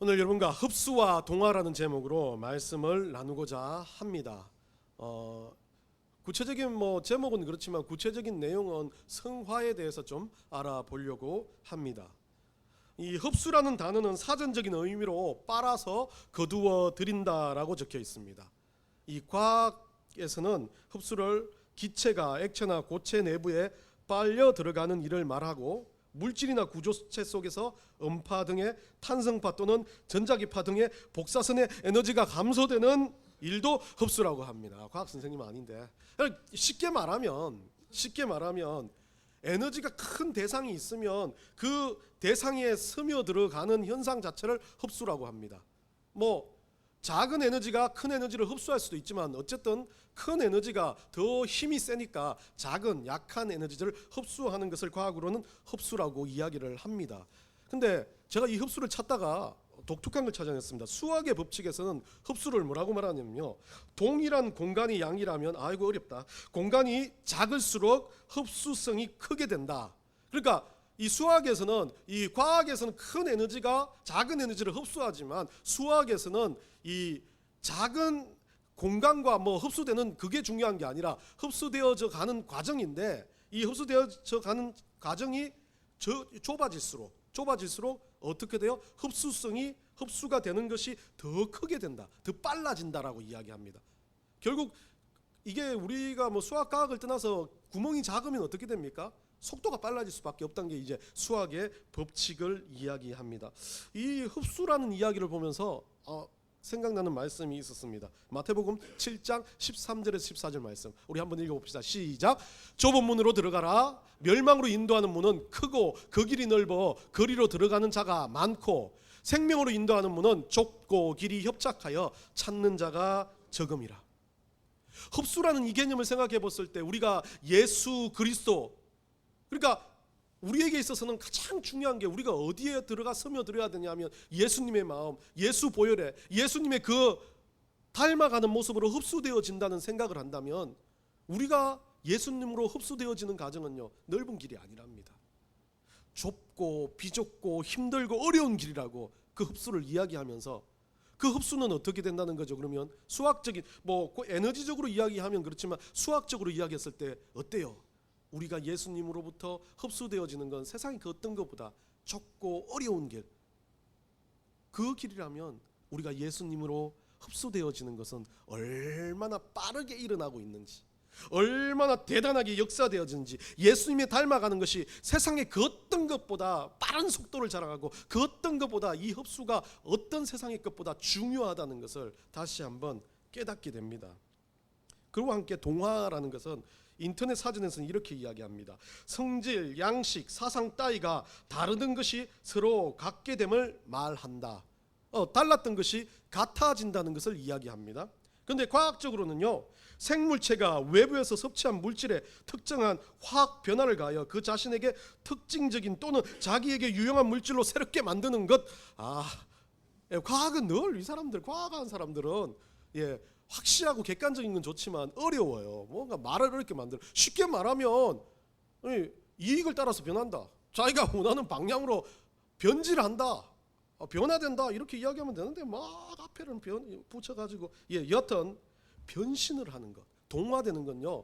오늘 여러분과 흡수와 동화라는 제목으로 말씀을 나누고자 합니다. 구체적인 제목은 그렇지만 구체적인 내용은 성화에 대해서 좀 알아보려고 합니다. 이 흡수라는 단어는 사전적인 의미로 빨아서 거두어 들인다라고 적혀 있습니다. 이 과학에서는 흡수를 기체가 액체나 고체 내부에 빨려 들어가는 일을 말하고, 물질이나 구조체 속에서 음파 등의 탄성파 또는 전자기파 등의 복사선의 에너지가 감소되는 일도 흡수라고 합니다. 과학 선생님은 아닌데 쉽게 말하면 에너지가 큰 대상이 있으면 그 대상에 스며 들어가는 현상 자체를 흡수라고 합니다. 작은 에너지가 큰 에너지를 흡수할 수도 있지만 어쨌든 큰 에너지가 더 힘이 세니까 작은 약한 에너지를 흡수하는 것을 과학으로는 흡수라고 이야기를 합니다. 근데 제가 이 흡수를 찾다가 독특한 걸 찾아냈습니다. 수학의 법칙에서는 흡수를 뭐라고 말하냐면요, 동일한 공간이 양이라면, 아이고 어렵다, 공간이 작을수록 흡수성이 크게 된다. 그러니까 이 수학에서는, 이 과학에서는 큰 에너지가 작은 에너지를 흡수하지만 수학에서는 이 작은 공간과 흡수되는 그게 중요한 게 아니라 흡수되어져 가는 과정인데, 이 흡수되어져 가는 과정이 좁아질수록 어떻게 돼요? 흡수가 되는 것이 더 크게 된다, 더 빨라진다라고 이야기합니다. 결국 이게 우리가 수학 과학을 떠나서 구멍이 작으면 어떻게 됩니까? 속도가 빨라질 수밖에 없다는 게 이제 수학의 법칙을 이야기합니다. 이 흡수라는 이야기를 보면서 생각나는 말씀이 있었습니다. 마태복음 7장 13절에서 14절 말씀, 우리 한번 읽어봅시다. 시작. 좁은 문으로 들어가라. 멸망으로 인도하는 문은 크고 그 길이 넓어 거리로 들어가는 자가 많고, 생명으로 인도하는 문은 좁고 길이 협착하여 찾는 자가 적음이라. 흡수라는 이 개념을 생각해 봤을 때 우리가 예수 그리스도, 그러니까 우리에게 있어서는 가장 중요한 게 우리가 어디에 들어가 스며들어야 되냐면 예수님의 마음, 예수 보혈에 예수님의 그 닮아가는 모습으로 흡수되어진다는 생각을 한다면, 우리가 예수님으로 흡수되어지는 과정은요, 넓은 길이 아니랍니다. 좁고 비좁고 힘들고 어려운 길이라고 그 흡수를 이야기하면서, 그 흡수는 어떻게 된다는 거죠? 그러면 수학적인 에너지적으로 이야기하면 그렇지만 수학적으로 이야기했을 때 어때요? 우리가 예수님으로부터 흡수되어지는 건 세상의 그 어떤 것보다 좁고 어려운 길, 그 길이라면 우리가 예수님으로 흡수되어지는 것은 얼마나 빠르게 일어나고 있는지, 얼마나 대단하게 역사되어지는지, 예수님에 닮아가는 것이 세상의 그 어떤 것보다 빠른 속도를 자랑하고 그 어떤 것보다 이 흡수가 어떤 세상의 것보다 중요하다는 것을 다시 한번 깨닫게 됩니다. 그리고 함께 동화라는 것은 인터넷 사전에서는 이렇게 이야기합니다. 성질, 양식, 사상 따위가 다르던 것이 서로 같게 됨을 말한다. 달랐던 것이 같아진다는 것을 이야기합니다. 그런데 과학적으로는요, 생물체가 외부에서 섭취한 물질에 특정한 화학 변화를 가하여 그 자신에게 특징적인 또는 자기에게 유용한 물질로 새롭게 만드는 것. 과학은 늘 이 사람들, 과학하는 사람들은 확실하고 객관적인 건 좋지만 어려워요. 뭔가 말을 어렵게 만들어. 쉽게 말하면 이익을 따라서 변한다, 자기가 원하는 방향으로 변질한다, 변화된다, 이렇게 이야기하면 되는데 막 앞에는 붙여가지고 여튼 변신을 하는 것, 동화되는 건요,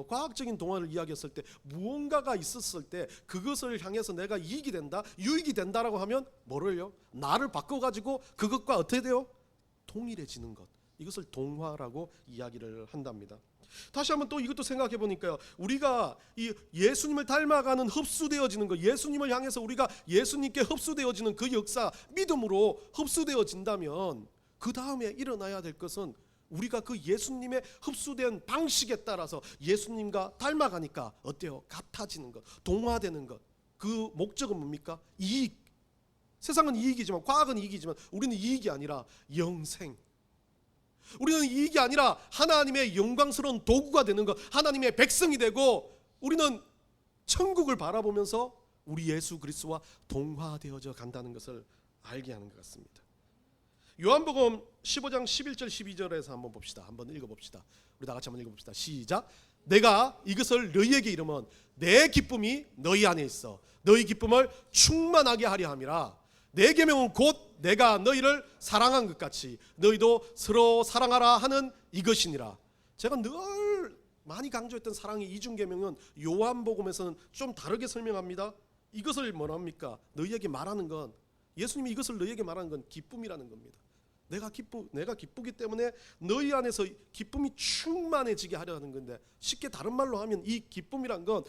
과학적인 동화를 이야기했을 때 무언가가 있었을 때 그것을 향해서 내가 이익이 된다, 유익이 된다라고 하면 뭐를요? 나를 바꿔가지고 그것과 어떻게 돼요? 동일해지는 것, 이것을 동화라고 이야기를 한답니다. 다시 한번 또 이것도 생각해 보니까요, 우리가 이 예수님을 닮아가는 흡수되어지는 것, 예수님을 향해서 우리가 예수님께 흡수되어지는 그 역사, 믿음으로 흡수되어진다면 그 다음에 일어나야 될 것은 우리가 그 예수님의 흡수된 방식에 따라서 예수님과 닮아가니까 어때요? 같아지는 것, 동화되는 것. 그 목적은 뭡니까? 이익. 세상은 이익이지만, 과학은 이익이지만 우리는 이익이 아니라 영생, 우리는 이익이 아니라 하나님의 영광스러운 도구가 되는 것, 하나님의 백성이 되고 우리는 천국을 바라보면서 우리 예수 그리스도와 동화되어져 간다는 것을 알게 하는 것 같습니다. 요한복음 15장 11절 12절에서 한번 봅시다. 한번 읽어봅시다. 우리 다 같이 한번 읽어봅시다. 시작. 내가 이것을 너희에게 이르면 내 기쁨이 너희 안에 있어 너희 기쁨을 충만하게 하려 함이라. 내 계명은 곧 내가 너희를 사랑한 것 같이 너희도 서로 사랑하라 하는 이것이니라. 제가 늘 많이 강조했던 사랑의 이중 계명은 요한복음에서는 좀 다르게 설명합니다. 이것을 뭐랍니까? 너희에게 말하는 건, 예수님이 이것을 너희에게 말하는 건 기쁨이라는 겁니다. 내가 기쁘기 때문에 너희 안에서 기쁨이 충만해지게 하려는 건데, 쉽게 다른 말로 하면 이 기쁨이란 건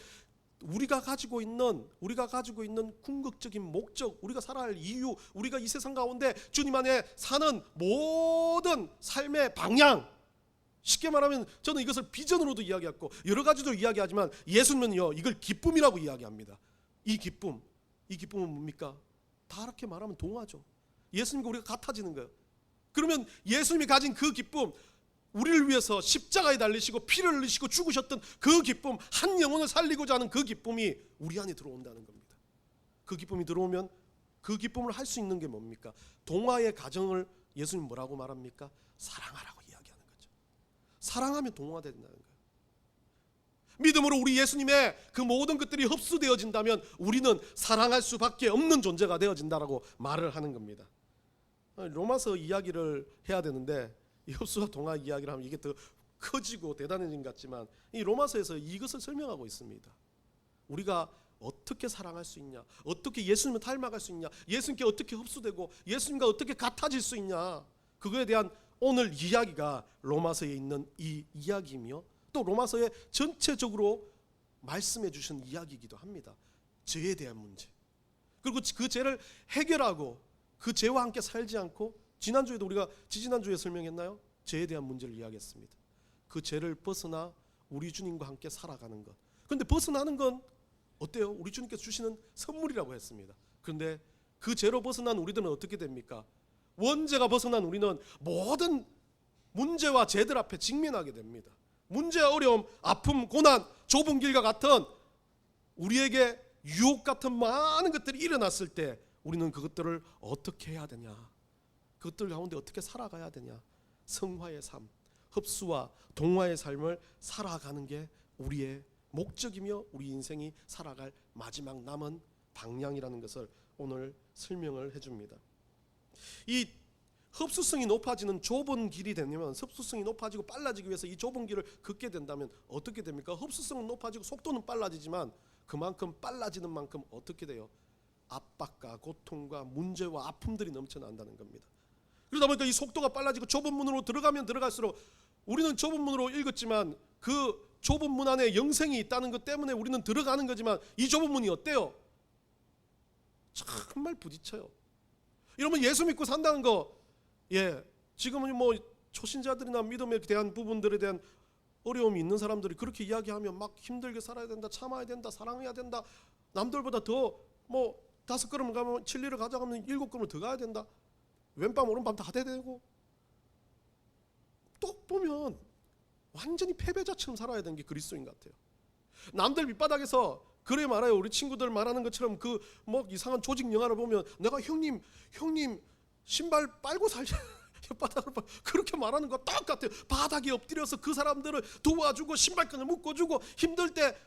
우리가 가지고 있는 궁극적인 목적, 우리가 살아야 할 이유, 우리가 이 세상 가운데 주님 안에 사는 모든 삶의 방향, 쉽게 말하면 저는 이것을 비전으로도 이야기했고 여러 가지도 이야기하지만 예수님은요 이걸 기쁨이라고 이야기합니다. 이 기쁨은 뭡니까? 다 이렇게 말하면 동화죠. 예수님과 우리가 같아지는 거예요. 그러면 예수님이 가진 그 기쁨, 우리를 위해서 십자가에 달리시고 피를 흘리시고 죽으셨던 그 기쁨, 한 영혼을 살리고자 하는 그 기쁨이 우리 안에 들어온다는 겁니다. 그 기쁨이 들어오면 그 기쁨을 할 수 있는 게 뭡니까? 동화의 가정을 예수님 뭐라고 말합니까? 사랑하라고 이야기하는 거죠. 사랑하면 동화된다는 거예요. 믿음으로 우리 예수님의 그 모든 것들이 흡수되어진다면 우리는 사랑할 수밖에 없는 존재가 되어진다라고 말을 하는 겁니다. 로마서 이야기를 해야 되는데 이 흡수와 동화 이야기를 하면 이게 더 커지고 대단해진 것 같지만 이 로마서에서 이것을 설명하고 있습니다. 우리가 어떻게 사랑할 수 있냐, 어떻게 예수님을 닮아갈 수 있냐, 예수님께 어떻게 흡수되고 예수님과 어떻게 같아질 수 있냐, 그거에 대한 오늘 이야기가 로마서에 있는 이 이야기이며 또 로마서에 전체적으로 말씀해 주신 이야기이기도 합니다. 죄에 대한 문제, 그리고 그 죄를 해결하고 그 죄와 함께 살지 않고, 지난주에도 우리가 지지난주에 설명했나요? 죄에 대한 문제를 이야기했습니다. 그 죄를 벗어나 우리 주님과 함께 살아가는 것. 그런데 벗어나는 건 어때요? 우리 주님께서 주시는 선물이라고 했습니다. 그런데 그 죄로 벗어난 우리들은 어떻게 됩니까? 원죄가 벗어난 우리는 모든 문제와 죄들 앞에 직면하게 됩니다. 문제와 어려움, 아픔, 고난, 좁은 길과 같은 우리에게 유혹 같은 많은 것들이 일어났을 때 우리는 그것들을 어떻게 해야 되냐, 그것들 가운데 어떻게 살아가야 되냐, 성화의 삶, 흡수와 동화의 삶을 살아가는 게 우리의 목적이며 우리 인생이 살아갈 마지막 남은 방향이라는 것을 오늘 설명을 해줍니다. 이 흡수성이 높아지는 좁은 길이 되면, 흡수성이 높아지고 빨라지기 위해서 이 좁은 길을 걷게 된다면 어떻게 됩니까? 흡수성은 높아지고 속도는 빨라지지만 그만큼 빨라지는 만큼 어떻게 돼요? 압박과 고통과 문제와 아픔들이 넘쳐난다는 겁니다. 그러다 보니까 이 속도가 빨라지고 좁은 문으로 들어가면 들어갈수록, 우리는 좁은 문으로 읽었지만 그 좁은 문 안에 영생이 있다는 것 때문에 우리는 들어가는 거지만 이 좁은 문이 어때요? 정말 부딪혀요. 여러분, 예수 믿고 산다는 거, 지금은 뭐 초신자들이나 믿음에 대한 부분들에 대한 어려움이 있는 사람들이 그렇게 이야기하면 막 힘들게 살아야 된다, 참아야 된다, 사랑해야 된다, 남들보다 더 뭐 5걸음을 가면 7리를 가져가면 7걸음을 더 가야 된다, 왼밤 오른밤 다 대되고, 또 보면 완전히 패배자처럼 살아야 되는 게 그리스도인 것 같아요. 남들 밑바닥에서 그래 말아요. 우리 친구들 말하는 것처럼 그 뭐 이상한 조직 영화를 보면 내가 형님 신발 빨고 살자 혓바닥을 그렇게 말하는 거 똑같아요. 바닥에 엎드려서 그 사람들을 도와주고 신발끈을 묶어주고, 힘들 때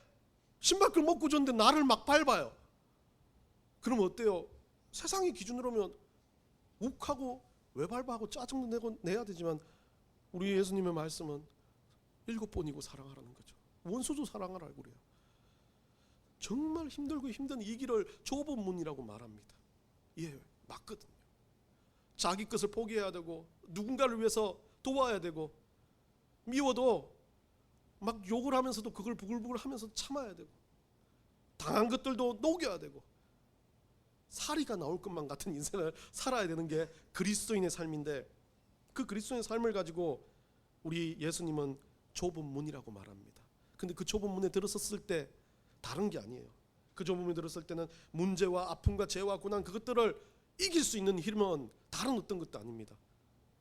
신발끈 묶어줬는데 나를 막 밟아요. 그러면 어때요? 세상의 기준으로 하면 욱하고 왜 밟아하고 짜증도 내야 되지만 우리 예수님의 말씀은 7번이고 사랑하라는 거죠. 원수도 사랑하라고 그래요. 정말 힘들고 힘든 이 길을 좁은 문이라고 말합니다. 맞거든요. 자기 것을 포기해야 되고, 누군가를 위해서 도와야 되고, 미워도 막 욕을 하면서도 그걸 부글부글 하면서 참아야 되고, 당한 것들도 녹여야 되고, 사리가 나올 것만 같은 인생을 살아야 되는 게 그리스도인의 삶인데, 그 그리스도인의 삶을 가지고 우리 예수님은 좁은 문이라고 말합니다. 근데 그 좁은 문에 들어섰을 때 다른 게 아니에요. 그 좁은 문에 들어섰을 때는 문제와 아픔과 죄와 고난, 그것들을 이길 수 있는 힘은 다른 어떤 것도 아닙니다.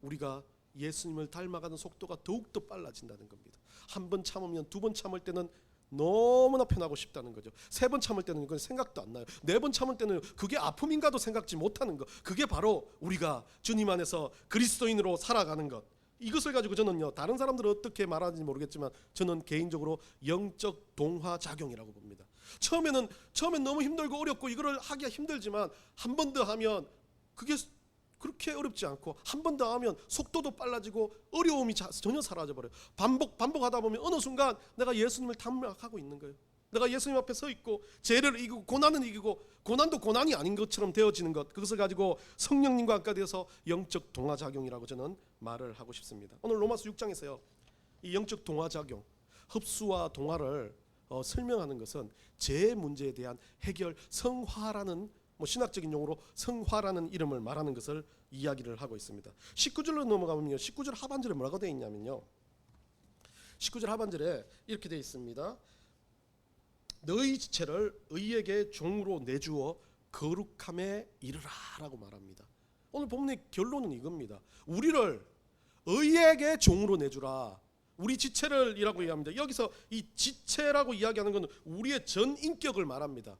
우리가 예수님을 닮아가는 속도가 더욱더 빨라진다는 겁니다. 한 번 참으면 두 번 참을 때는 너무나 편하고 싶다는 거죠. 3번 참을 때는 그건 생각도 안 나요. 4번 참을 때는 그게 아픔인가도 생각지 못하는 것. 그게 바로 우리가 주님 안에서 그리스도인으로 살아가는 것. 이것을 가지고 저는요, 다른 사람들은 어떻게 말하는지 모르겠지만 저는 개인적으로 영적 동화 작용이라고 봅니다. 처음엔 너무 힘들고 어렵고 이거를 하기가 힘들지만 한 번 더 하면 그게 그렇게 어렵지 않고 한 번 더 하면 속도도 빨라지고 어려움이 전혀 사라져버려요. 반복하다 보면 어느 순간 내가 예수님을 탐락하고 있는 거예요. 내가 예수님 앞에 서 있고 죄를 이기고 고난은 이기고 고난도 고난이 아닌 것처럼 되어지는 것, 그것을 가지고 성령님과 함께 되어서 영적 동화작용이라고 저는 말을 하고 싶습니다. 오늘 로마서 6장에서요 이 영적 동화작용, 흡수와 동화를 설명하는 것은 죄 문제에 대한 해결, 성화라는 신학적인 용어로 성화라는 이름을 말하는 것을 이야기를 하고 있습니다. 19절로 넘어가면요, 19절 하반절에 뭐라고 되어 있냐면요, 19절 하반절에 이렇게 되어 있습니다. 너희 지체를 의에게 종으로 내주어 거룩함에 이르라 라고 말합니다. 오늘 본문의 결론은 이겁니다. 우리를 의에게 종으로 내주라. 우리 지체를 이라고 이야기합니다. 여기서 이 지체라고 이야기하는 것은 우리의 전 인격을 말합니다.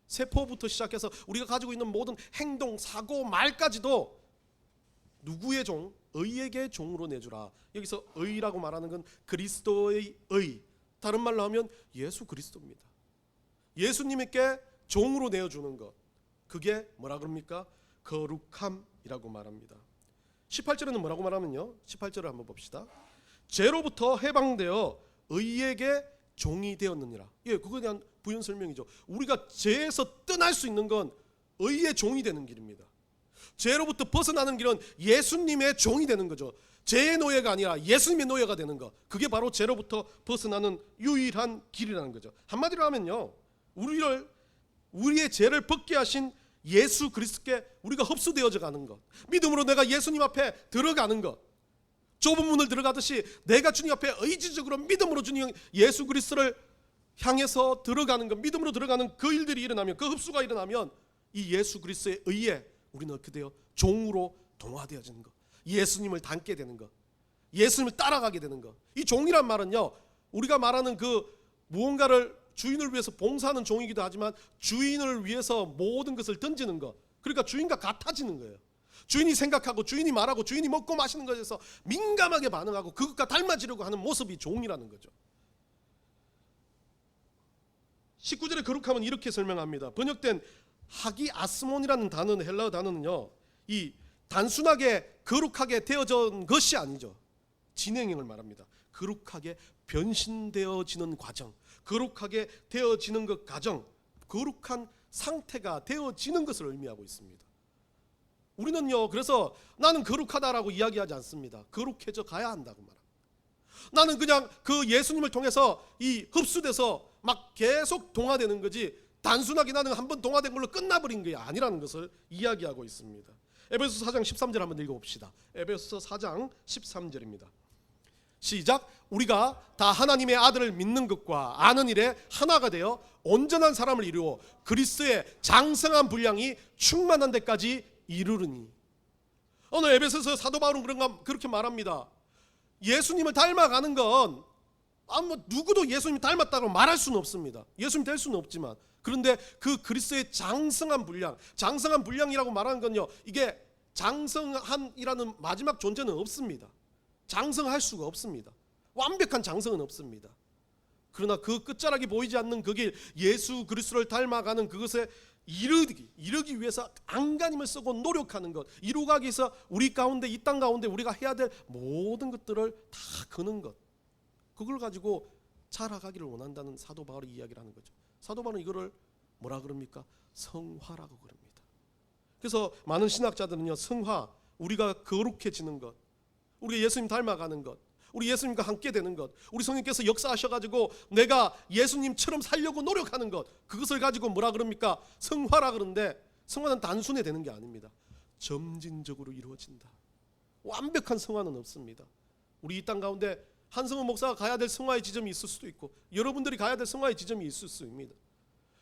세포부터 시작해서 우리가 가지고 있는 모든 행동, 사고, 말까지도 누구의 종? 의에게 종으로 내주라. 여기서 의라고 말하는 건 그리스도의 의, 다른 말로 하면 예수 그리스도입니다. 예수님께 종으로 내어주는 것, 그게 뭐라 그럽니까? 거룩함이라고 말합니다. 18절에는 뭐라고 말하면요, 18절을 한번 봅시다. 죄로부터 해방되어 의에게 종이 되었느니라. 예, 그거에 대한 부연 설명이죠. 우리가 죄에서 떠날 수 있는 건 의의 종이 되는 길입니다. 죄로부터 벗어나는 길은 예수님의 종이 되는 거죠. 죄의 노예가 아니라 예수님의 노예가 되는 것, 그게 바로 죄로부터 벗어나는 유일한 길이라는 거죠. 한마디로 하면요, 우리의 죄를 벗게 하신 예수 그리스도께 우리가 흡수되어져 가는 것, 믿음으로 내가 예수님 앞에 들어가는 것, 좁은 문을 들어가듯이 내가 주님 앞에 의지적으로 믿음으로 주님 예수 그리스도를 향해서 들어가는 것, 믿음으로 들어가는 그 일들이 일어나면, 그 흡수가 일어나면 이 예수 그리스도의 의에 우리는 어떻게 돼요? 종으로 동화되어지는 것, 예수님을 닮게 되는 것, 예수님을 따라가게 되는 것. 이 종이란 말은요, 우리가 말하는 그 무언가를 주인을 위해서 봉사하는 종이기도 하지만 주인을 위해서 모든 것을 던지는 것, 그러니까 주인과 같아지는 거예요. 주인이 생각하고 주인이 말하고 주인이 먹고 마시는 것에서 민감하게 반응하고 그것과 닮아지려고 하는 모습이 종이라는 거죠. 19절의 거룩함은 이렇게 설명합니다. 번역된 하기아스몬이라는 단어는, 헬라어 단어는요, 이 단순하게 거룩하게 되어진 것이 아니죠. 진행형을 말합니다. 거룩하게 변신되어지는 과정, 거룩하게 되어지는 것 과정, 거룩한 상태가 되어지는 것을 의미하고 있습니다. 우리는요, 그래서 나는 거룩하다라고 이야기하지 않습니다. 거룩해져 가야 한다고 말합니다. 나는 그냥 그 예수님을 통해서 이 흡수돼서 막 계속 동화되는 거지, 단순하게 나는 한번 동화된 걸로 끝나버린 게 아니라는 것을 이야기하고 있습니다. 에베소서 4장 13절 한번 읽어봅시다. 에베소서 4장 13절입니다. 시작. 우리가 다 하나님의 아들을 믿는 것과 아는 일에 하나가 되어 온전한 사람을 이루어 그리스도의 장성한 분량이 충만한 데까지 이르르니. 오늘 에베소서 사도 바울은 그렇게 말합니다. 예수님을 닮아가는 건 누구도 예수님 닮았다고 말할 수는 없습니다. 예수님 될 수는 없지만, 그런데 그 그리스도의 장성한 분량, 장성한 분량이라고 말하는 건요, 이게 장성한이라는 마지막 존재는 없습니다. 장성할 수가 없습니다. 완벽한 장성은 없습니다. 그러나 그 끝자락이 보이지 않는 그 길, 예수 그리스도를 닮아가는 그것에 이르기 위해서 안간힘을 쓰고 노력하는 것, 이루기 위해서 우리 가운데, 이 땅 가운데 우리가 해야 될 모든 것들을 다 거는 것, 그걸 가지고 자라가기를 원한다는 사도 바울의 이야기를 하는 거죠. 사도 바울은 이거를 뭐라 그럽니까? 성화라고 그럽니다. 그래서 많은 신학자들은요, 성화, 우리가 거룩해지는 것, 우리가 예수님 닮아가는 것, 우리 예수님과 함께 되는 것, 우리 성령께서 역사하셔가지고 내가 예수님처럼 살려고 노력하는 것, 그것을 가지고 뭐라 그럽니까? 성화라 그러는데, 성화는 단순히 되는 게 아닙니다. 점진적으로 이루어진다. 완벽한 성화는 없습니다. 우리 이 땅 가운데 한성원 목사가 가야 될 성화의 지점이 있을 수도 있고, 여러분들이 가야 될 성화의 지점이 있을 수 있습니다.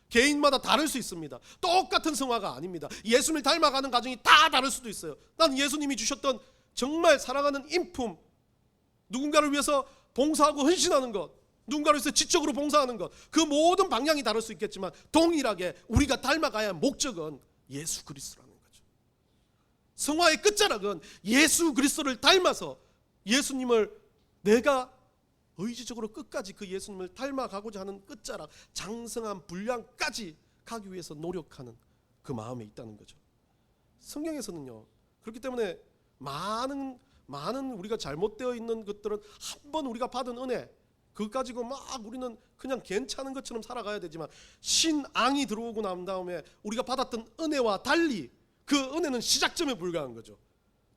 개인마다 다를 수 있습니다. 똑같은 성화가 아닙니다. 예수님을 닮아가는 과정이 다 다를 수도 있어요. 나는 예수님이 주셨던 정말 사랑하는 인품, 누군가를 위해서 봉사하고 헌신하는 것, 누군가를 위해서 지적으로 봉사하는 것, 그 모든 방향이 다를 수 있겠지만 동일하게 우리가 닮아가야 할 목적은 예수 그리스도라는 거죠. 성화의 끝자락은 예수 그리스도를 닮아서 예수님을 내가 의지적으로 끝까지 그 예수님을 닮아가고자 하는 끝자락, 장성한 분량까지 가기 위해서 노력하는 그 마음에 있다는 거죠. 성경에서는요. 그렇기 때문에 많은 우리가 잘못되어 있는 것들은 한번 우리가 받은 은혜 그거 가지고 막 우리는 그냥 괜찮은 것처럼 살아가야 되지만 신앙이 들어오고 난 다음에 우리가 받았던 은혜와 달리 그 은혜는 시작점에 불과한 거죠.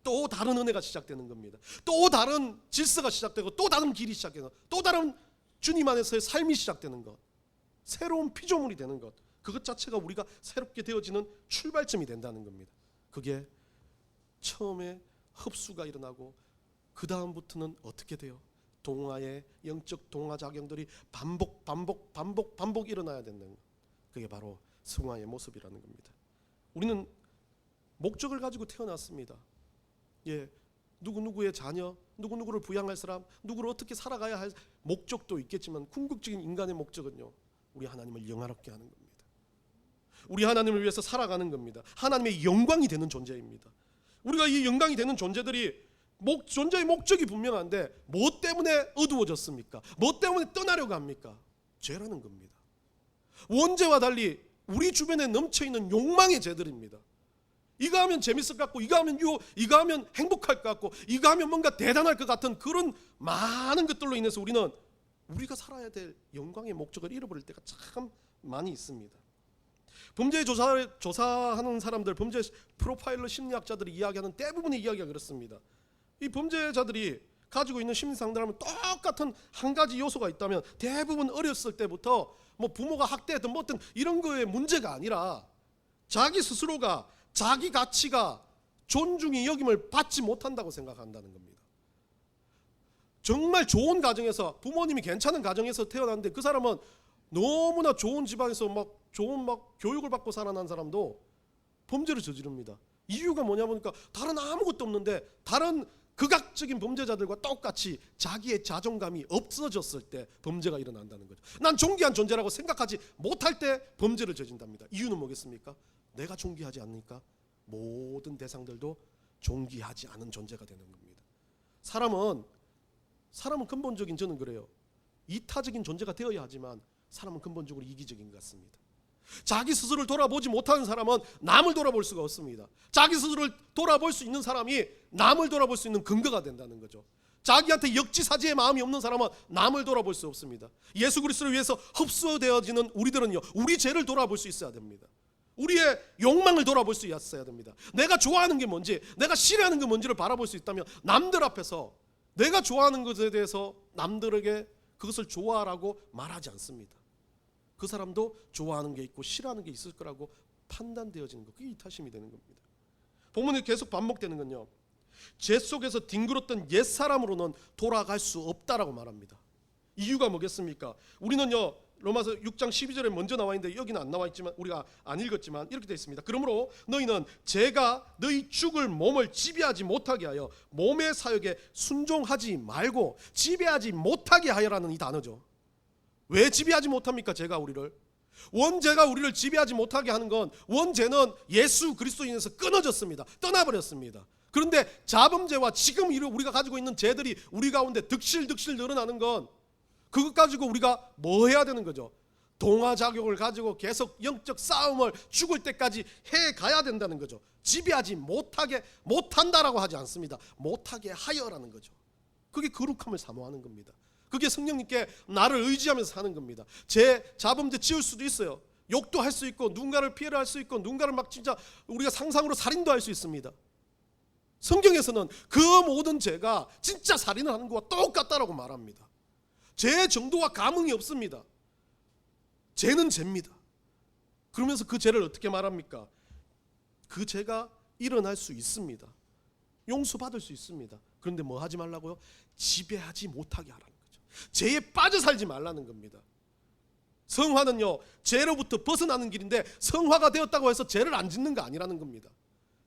또 다른 은혜가 시작되는 겁니다. 또 다른 질서가 시작되고 또 다른 길이 시작되고 또 다른 주님 안에서의 삶이 시작되는 것, 새로운 피조물이 되는 것, 그것 자체가 우리가 새롭게 되어지는 출발점이 된다는 겁니다. 그게 처음에 흡수가 일어나고 그 다음부터는 어떻게 돼요? 동화의 영적 동화작용들이 반복 일어나야 된다는 것. 그게 바로 성화의 모습이라는 겁니다. 우리는 목적을 가지고 태어났습니다. 예, 누구누구의 자녀, 누구누구를 부양할 사람, 누구를 어떻게 살아가야 할 목적도 있겠지만 궁극적인 인간의 목적은요, 우리 하나님을 영화롭게 하는 겁니다. 우리 하나님을 위해서 살아가는 겁니다. 하나님의 영광이 되는 존재입니다. 우리가 이 영광이 되는 존재들이 존재의 목적이 분명한데 뭐 때문에 어두워졌습니까? 뭐 때문에 떠나려고 합니까? 죄라는 겁니다. 원죄와 달리 우리 주변에 넘쳐있는 욕망의 죄들입니다. 이거 하면 재밌을 것 같고, 이거 하면 행복할 것 같고, 이거 하면 뭔가 대단할 것 같은 그런 많은 것들로 인해서 우리는 우리가 살아야 될 영광의 목적을 잃어버릴 때가 참 많이 있습니다. 범죄 조사하는 사람들, 범죄 프로파일러 심리학자들이 이야기하는 대부분의 이야기가 그렇습니다. 이 범죄자들이 가지고 있는 심리 상담하면 똑같은 한 가지 요소가 있다면 대부분 어렸을 때부터 뭐 부모가 학대했든 뭐든 이런 거에 문제가 아니라 자기 스스로가 자기 가치가 존중이 여김을 받지 못한다고 생각한다는 겁니다. 정말 좋은 가정에서 부모님이 괜찮은 가정에서 태어났는데 그 사람은 너무나 좋은 집안에서 좋은 교육을 받고 살아난 사람도 범죄를 저지릅니다. 이유가 뭐냐 보니까 다른 아무것도 없는데 다른 극악적인 범죄자들과 똑같이 자기의 자존감이 없어졌을 때 범죄가 일어난다는 거죠. 난 존귀한 존재라고 생각하지 못할 때 범죄를 저진답니다. 이유는 뭐겠습니까? 내가 존귀하지 않으니까 모든 대상들도 존귀하지 않은 존재가 되는 겁니다. 사람은 근본적인, 저는 그래요. 이타적인 존재가 되어야 하지만 사람은 근본적으로 이기적인 것 같습니다. 자기 스스로를 돌아보지 못하는 사람은 남을 돌아볼 수가 없습니다. 자기 스스로를 돌아볼 수 있는 사람이 남을 돌아볼 수 있는 근거가 된다는 거죠. 자기한테 역지사지의 마음이 없는 사람은 남을 돌아볼 수 없습니다. 예수 그리스도를 위해서 흡수되어지는 우리들은요, 우리 죄를 돌아볼 수 있어야 됩니다. 우리의 욕망을 돌아볼 수 있어야 됩니다. 내가 좋아하는 게 뭔지, 내가 싫어하는 게 뭔지를 바라볼 수 있다면 남들 앞에서 내가 좋아하는 것에 대해서 남들에게 그것을 좋아하라고 말하지 않습니다. 그 사람도 좋아하는 게 있고 싫어하는 게 있을 거라고 판단되어지는 것, 그게 이타심이 되는 겁니다. 본문이 계속 반복되는 건요, 죄 속에서 뒹굴었던 옛사람으로는 돌아갈 수 없다라고 말합니다. 이유가 뭐겠습니까? 우리는요, 로마서 6장 12절에 먼저 나와 있는데 여기는 안 나와 있지만 우리가 안 읽었지만 이렇게 되어 있습니다. 그러므로 너희는 죄가 너희 죽을 몸을 지배하지 못하게 하여 몸의 사역에 순종하지 말고 지배하지 못하게 하여라는 이 단어죠. 왜 지배하지 못합니까? 죄가 우리를, 원죄가 우리를 지배하지 못하게 하는 건, 원죄는 예수 그리스도인에서 끊어졌습니다. 떠나버렸습니다. 그런데 자범죄와 지금 우리가 가지고 있는 죄들이 우리 가운데 득실득실 늘어나는 건 그것 가지고 우리가 뭐 해야 되는 거죠? 동화작용을 가지고 계속 영적 싸움을 죽을 때까지 해가야 된다는 거죠. 지배하지 못한다라고 하지 않습니다. 못하게 하여라는 거죠. 그게 거룩함을 사모하는 겁니다. 그게 성령님께 나를 의지하면서 사는 겁니다. 제 자범죄 지을 수도 있어요. 욕도 할 수 있고 누군가를 피해를 할 수 있고 누군가를 막 진짜 우리가 상상으로 살인도 할 수 있습니다. 성경에서는 그 모든 죄가 진짜 살인을 하는 것과 똑같다라고 말합니다. 죄의 정도와 감흥이 없습니다. 죄는 죄입니다. 그러면서 그 죄를 어떻게 말합니까? 그 죄가 일어날 수 있습니다. 용서받을 수 있습니다. 그런데 뭐 하지 말라고요? 지배하지 못하게 하라는 거죠. 죄에 빠져 살지 말라는 겁니다. 성화는요, 죄로부터 벗어나는 길인데 성화가 되었다고 해서 죄를 안 짓는 거 아니라는 겁니다.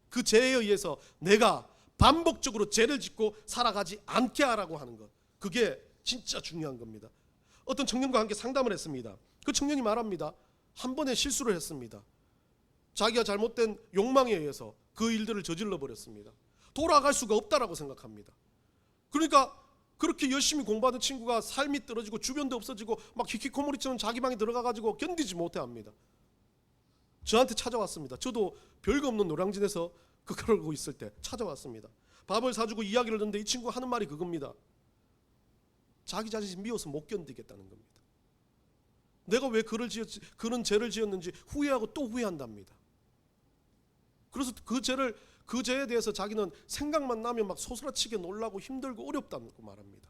그 죄에 의해서 내가 반복적으로 죄를 짓고 살아가지 않게 하라고 하는 것, 그게 진짜 중요한 겁니다. 어떤 청년과 함께 상담을 했습니다. 그 청년이 말합니다. 한 번의 실수를 했습니다. 자기가 잘못된 욕망에 의해서 그 일들을 저질러 버렸습니다. 돌아갈 수가 없다라고 생각합니다. 그러니까 그렇게 열심히 공부하는 친구가 삶이 떨어지고 주변도 없어지고 막 히키코모리처럼 자기 방에 들어가가지고 견디지 못해 합니다. 저한테 찾아왔습니다. 저도 별거 없는 노량진에서 그러고 있을 때 찾아왔습니다. 밥을 사주고 이야기를 듣는데 이 친구가 하는 말이 그겁니다. 자기 자신이 미워서 못 견디겠다는 겁니다. 내가 왜 그런 죄를 지었는지 후회하고 또 후회한답니다. 그래서 그 죄에 대해서 자기는 생각만 나면 막 소스라치게 놀라고 힘들고 어렵다고 말합니다.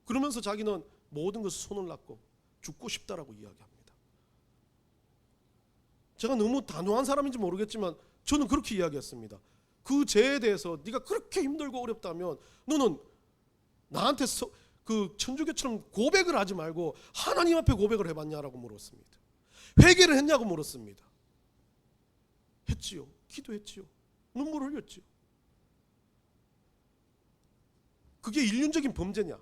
그러면서 자기는 모든 것을 손을 놨고 죽고 싶다라고 이야기합니다. 제가 너무 단호한 사람인지 모르겠지만 저는 그렇게 이야기했습니다. 그 죄에 대해서 네가 그렇게 힘들고 어렵다면 너는 나한테 그 천주교처럼 고백을 하지 말고 하나님 앞에 고백을 해봤냐라고 물었습니다. 회개를 했냐고 물었습니다. 했지요. 기도했지요. 눈물을 흘렸지요. 그게 인륜적인 범죄냐?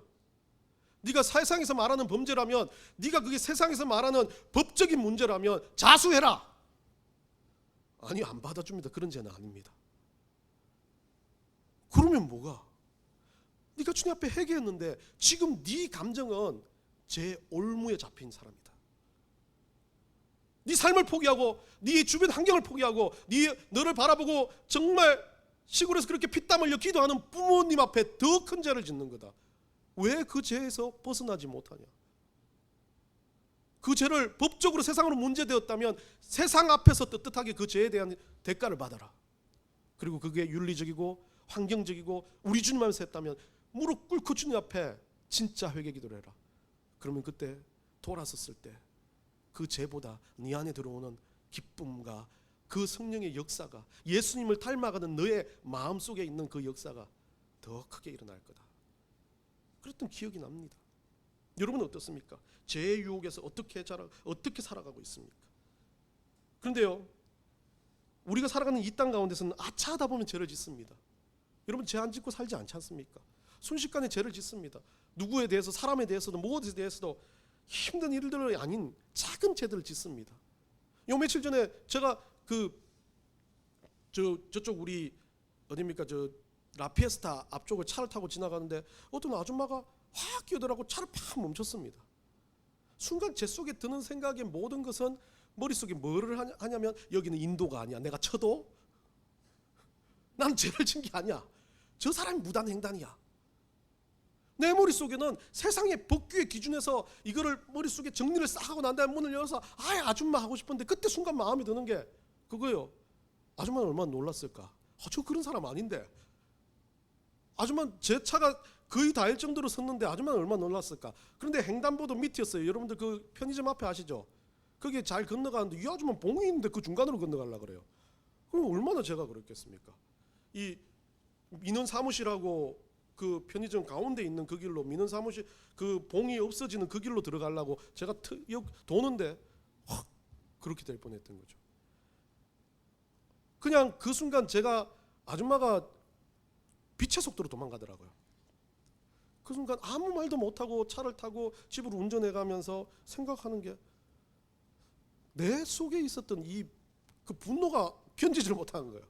네가 세상에서 말하는 범죄라면, 네가 그게 세상에서 말하는 법적인 문제라면 자수해라. 아니, 안 받아줍니다. 그런 죄는 아닙니다. 그러면 뭐가? 네가 주님 앞에 회개했는데 지금 네 감정은 제 올무에 잡힌 사람이다. 네 삶을 포기하고 네 주변 환경을 포기하고 너를 바라보고 정말 시골에서 그렇게 피땀 흘려 기도하는 부모님 앞에 더 큰 죄를 짓는 거다. 왜 그 죄에서 벗어나지 못하냐? 그 죄를 법적으로 세상으로 문제되었다면 세상 앞에서 떳떳하게 그 죄에 대한 대가를 받아라. 그리고 그게 윤리적이고 환경적이고 우리 주님 앞에서 했다면 무릎 꿇고 주님 앞에 진짜 회개 기도를 해라. 그러면 그때 돌아섰을 때 그 죄보다 네 안에 들어오는 기쁨과 그 성령의 역사가, 예수님을 닮아가는 너의 마음속에 있는 그 역사가 더 크게 일어날 거다. 그랬던 기억이 납니다. 여러분은 어떻습니까? 죄의 유혹에서 어떻게 살아가고 있습니까? 그런데요, 우리가 살아가는 이 땅 가운데서는 아차하다 보면 죄를 짓습니다. 여러분, 죄 안 짓고 살지 않지 않습니까? 순식간에 죄를 짓습니다. 누구에 대해서, 사람에 대해서도 무엇에 대해서도 힘든 일들이 아닌 작은 죄들을 짓습니다. 요 며칠 전에 제가 저쪽 우리 어디입니까? 저 라피에스타 앞쪽을 차를 타고 지나가는데 어떤 아줌마가 확 끼어들어가고 차를 팍 멈췄습니다. 순간 제 속에 드는 생각의 모든 것은, 머릿속에 뭐를 하냐면, 여기는 인도가 아니야. 내가 쳐도 나는 죄를 진 게 아니야. 저 사람이 무단횡단이야. 내 머릿속에는 세상의 법규의 기준에서 이거를 머릿속에 정리를 싹 하고 난 다음에 문을 열어서 아예 아줌마 하고 싶은데, 그때 순간 마음에 드는 게 그거예요. 아줌마는 얼마나 놀랐을까? 저 그런 사람 아닌데. 아줌마 제 차가 거의 닿을 정도로 섰는데 아줌마는 얼마나 놀랐을까? 그런데 횡단보도 밑이었어요. 여러분들 그 편의점 앞에 아시죠? 거기에 잘 건너가는데 이 아줌마 봉이 있는데 그 중간으로 건너가려고 그래요. 그럼 얼마나 제가 그랬겠습니까? 이 민원 사무실하고 그 편의점 가운데 있는 그 길로, 민원 사무실 그 봉이 없어지는 그 길로 들어가려고 제가 도는데 확 그렇게 될 뻔했던 거죠. 그냥 그 순간 제가, 아줌마가 빛의 속도로 도망가더라고요. 그 순간 아무 말도 못하고 차를 타고 집으로 운전해 가면서 생각하는 게, 내 속에 있었던 그 분노가 견디지를 못하는 거예요.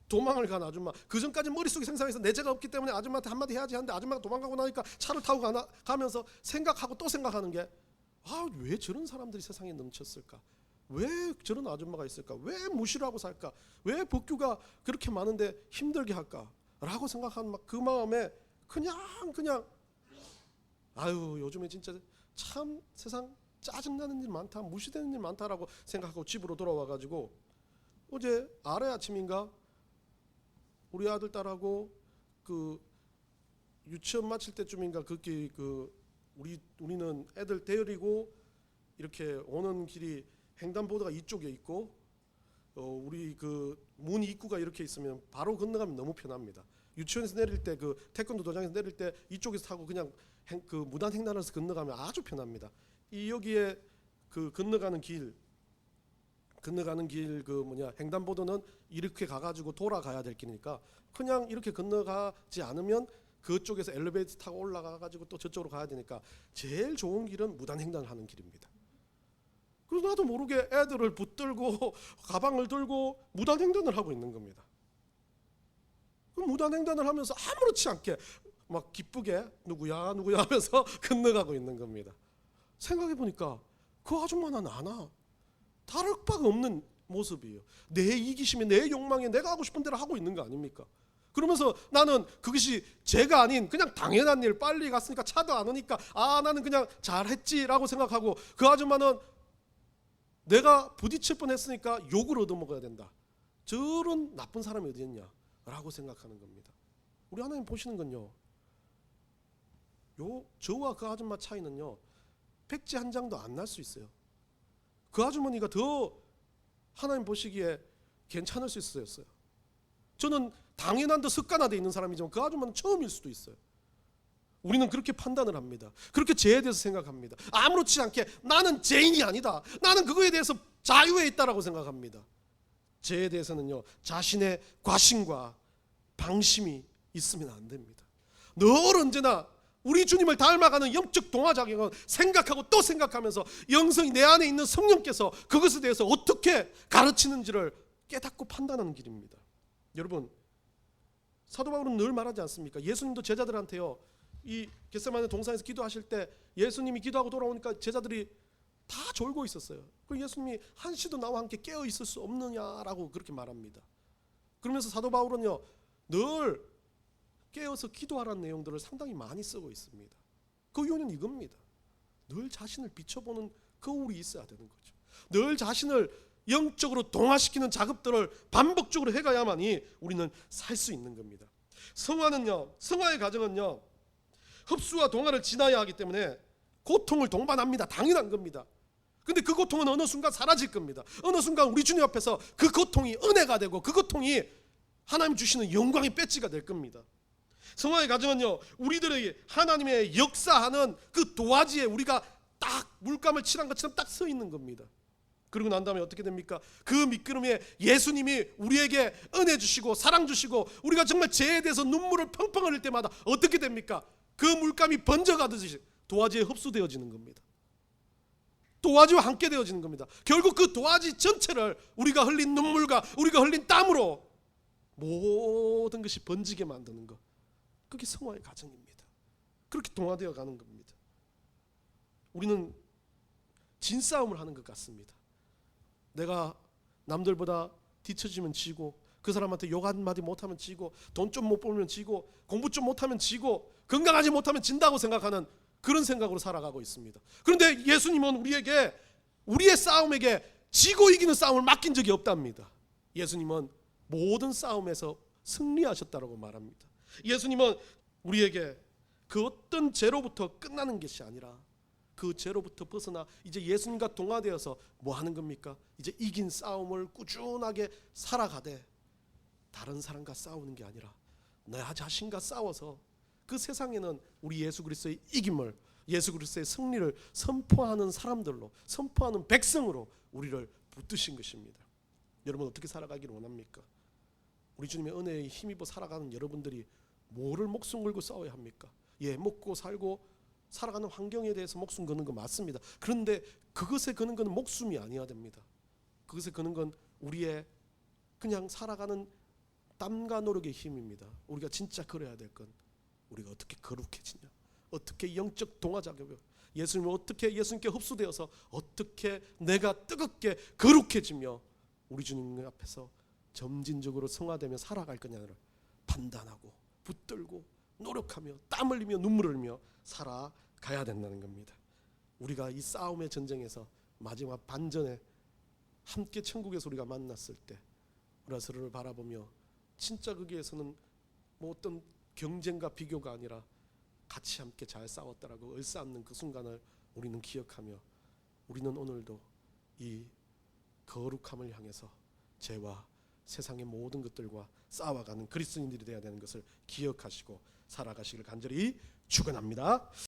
도망을 간 아줌마, 그 전까지 머릿속에 생각해서 내 죄가 없기 때문에 아줌마한테 한마디 해야지 하는데, 아줌마가 도망가고 나니까 차를 타고 가면서 생각하고 또 생각하는 게, 왜 저런 사람들이 세상에 넘쳤을까? 왜 저런 아줌마가 있을까? 왜 무시를 하고 살까? 왜 법규가 그렇게 많은데 힘들게 할까? 라고 생각하는 그 마음에 그냥 요즘에 진짜 참 세상 짜증나는 일 많다, 무시되는 일 많다라고 생각하고 집으로 돌아와가지고, 어제 아래 아침인가 우리 아들 딸하고 그 유치원 마칠 때쯤인가 우리는 애들 데리고 이렇게 오는 길이 횡단보도가 이쪽에 있고 우리 그 문 입구가 이렇게 있으면 바로 건너가면 너무 편합니다. 유치원에서 내릴 때, 그 태권도 도장에서 내릴 때 이쪽에서 타고 그냥 그 무단 횡단해서 건너가면 아주 편합니다. 여기에 그 건너가는 길 횡단보도는 이렇게 가가지고 돌아가야 될 길이니까 그냥 이렇게 건너가지 않으면 그쪽에서 엘리베이터 타고 올라가가지고 또 저쪽으로 가야 되니까 제일 좋은 길은 무단 횡단을 하는 길입니다. 그래서 나도 모르게 애들을 붙들고 가방을 들고 무단 횡단을 하고 있는 겁니다. 그 무단 횡단을 하면서 아무렇지 않게 막 기쁘게 누구야 하면서 건너가고 있는 겁니다. 생각해 보니까 그 아줌마는 아나 다를 바가 없는 모습이에요. 내 이기심에 내 욕망에 내가 하고 싶은 대로 하고 있는 거 아닙니까? 그러면서 나는 그것이 죄가 아닌 그냥 당연한 일, 빨리 갔으니까 차도 안 오니까 나는 그냥 잘했지라고 생각하고, 그 아줌마는 내가 부딪힐 뻔했으니까 욕을 얻어먹어야 된다. 저런 나쁜 사람이 어디 있냐라고 생각하는 겁니다. 우리 하나님 보시는 건요, 저와 그 아줌마 차이는요, 백지 한 장도 안 날 수 있어요. 그 아주머니가 더 하나님 보시기에 괜찮을 수 있었어요. 저는 당연한 듯 습관화되어 있는 사람이지만 그 아줌마는 처음일 수도 있어요. 우리는 그렇게 판단을 합니다. 그렇게 죄에 대해서 생각합니다. 아무렇지 않게 나는 죄인이 아니다, 나는 그거에 대해서 자유에 있다라고 생각합니다. 죄에 대해서는요, 자신의 과신과 방심이 있으면 안 됩니다. 늘 언제나 우리 주님을 닮아가는 영적 동화작용은 생각하고 또 생각하면서 영성이 내 안에 있는 성령께서 그것에 대해서 어떻게 가르치는지를 깨닫고 판단하는 길입니다. 여러분, 사도 바울은 늘 말하지 않습니까? 예수님도 제자들한테요, 이 겟세마네 동산에서 기도하실 때 예수님이 기도하고 돌아오니까 제자들이 다 졸고 있었어요. 그 예수님이 한시도 나와 함께 깨어 있을 수 없느냐라고 그렇게 말합니다. 그러면서 사도 바울은요, 늘 깨어서 기도하라는 내용들을 상당히 많이 쓰고 있습니다. 그 이유는 이겁니다. 늘 자신을 비춰보는 거울이 있어야 되는 거죠. 늘 자신을 영적으로 동화시키는 작업들을 반복적으로 해가야만이 우리는 살 수 있는 겁니다. 성화의 과정은요, 흡수와 동화를 지나야 하기 때문에 고통을 동반합니다. 당연한 겁니다. 근데 그 고통은 어느 순간 사라질 겁니다. 어느 순간 우리 주님 앞에서 그 고통이 은혜가 되고 그 고통이 하나님 주시는 영광의 배지가 될 겁니다. 성화의 과정은요, 우리들에게 하나님의 역사하는 그 도화지에 우리가 딱 물감을 칠한 것처럼 딱 서 있는 겁니다. 그러고 난 다음에 어떻게 됩니까? 그 밑그림에 예수님이 우리에게 은혜 주시고 사랑 주시고 우리가 정말 죄에 대해서 눈물을 펑펑 흘릴 때마다 어떻게 됩니까? 그 물감이 번져가듯이 도화지에 흡수되어지는 겁니다. 도화지와 함께 되어지는 겁니다. 결국 그 도화지 전체를 우리가 흘린 눈물과 우리가 흘린 땀으로 모든 것이 번지게 만드는 것, 그게 성화의 과정입니다. 그렇게 동화되어 가는 겁니다. 우리는 진싸움을 하는 것 같습니다. 내가 남들보다 뒤처지면 지고, 그 사람한테 욕 한마디 못하면 지고, 돈 좀 못 벌면 지고, 공부 좀 못하면 지고, 건강하지 못하면 진다고 생각하는 그런 생각으로 살아가고 있습니다. 그런데 예수님은 우리에게, 우리의 싸움에게 지고 이기는 싸움을 맡긴 적이 없답니다. 예수님은 모든 싸움에서 승리하셨다고 말합니다. 예수님은 우리에게 그 어떤 죄로부터 끝나는 것이 아니라 그 죄로부터 벗어나 이제 예수님과 동화되어서 뭐 하는 겁니까? 이제 이긴 싸움을 꾸준하게 살아가되 다른 사람과 싸우는 게 아니라 나 자신과 싸워서 그 세상에는 우리 예수 그리스도의 이김을, 예수 그리스도의 승리를 선포하는 사람들로, 선포하는 백성으로 우리를 붙드신 것입니다. 여러분, 어떻게 살아가기를 원합니까? 우리 주님의 은혜에 힘입어 살아가는 여러분들이 뭐를 목숨 걸고 싸워야 합니까? 먹고 살고 살아가는 환경에 대해서 목숨 거는 거 맞습니다. 그런데 그것에 거는 건 목숨이 아니어야 됩니다. 그것에 거는 건 우리의 그냥 살아가는 땀과 노력의 힘입니다. 우리가 진짜 그래야 될 건 우리가 어떻게 거룩해지냐, 어떻게 영적 동화작용을, 예수님을 어떻게 예수님께 흡수되어서 어떻게 내가 뜨겁게 거룩해지며 우리 주님 앞에서 점진적으로 성화되며 살아갈 거냐를 판단하고 붙들고 노력하며 땀 흘리며 눈물 흘리며 살아가야 된다는 겁니다. 우리가 이 싸움의 전쟁에서 마지막 반전에 함께 천국에서 우리가 만났을 때 우리가 서로를 바라보며 진짜 거기에서는 뭐 어떤 경쟁과 비교가 아니라 같이 함께 잘 싸웠다라고 얼싸안는 그 순간을 우리는 기억하며 우리는 오늘도 이 거룩함을 향해서 죄와 세상의 모든 것들과 싸워가는 그리스도인들이 되어야 되는 것을 기억하시고 살아가시길 간절히 축원합니다.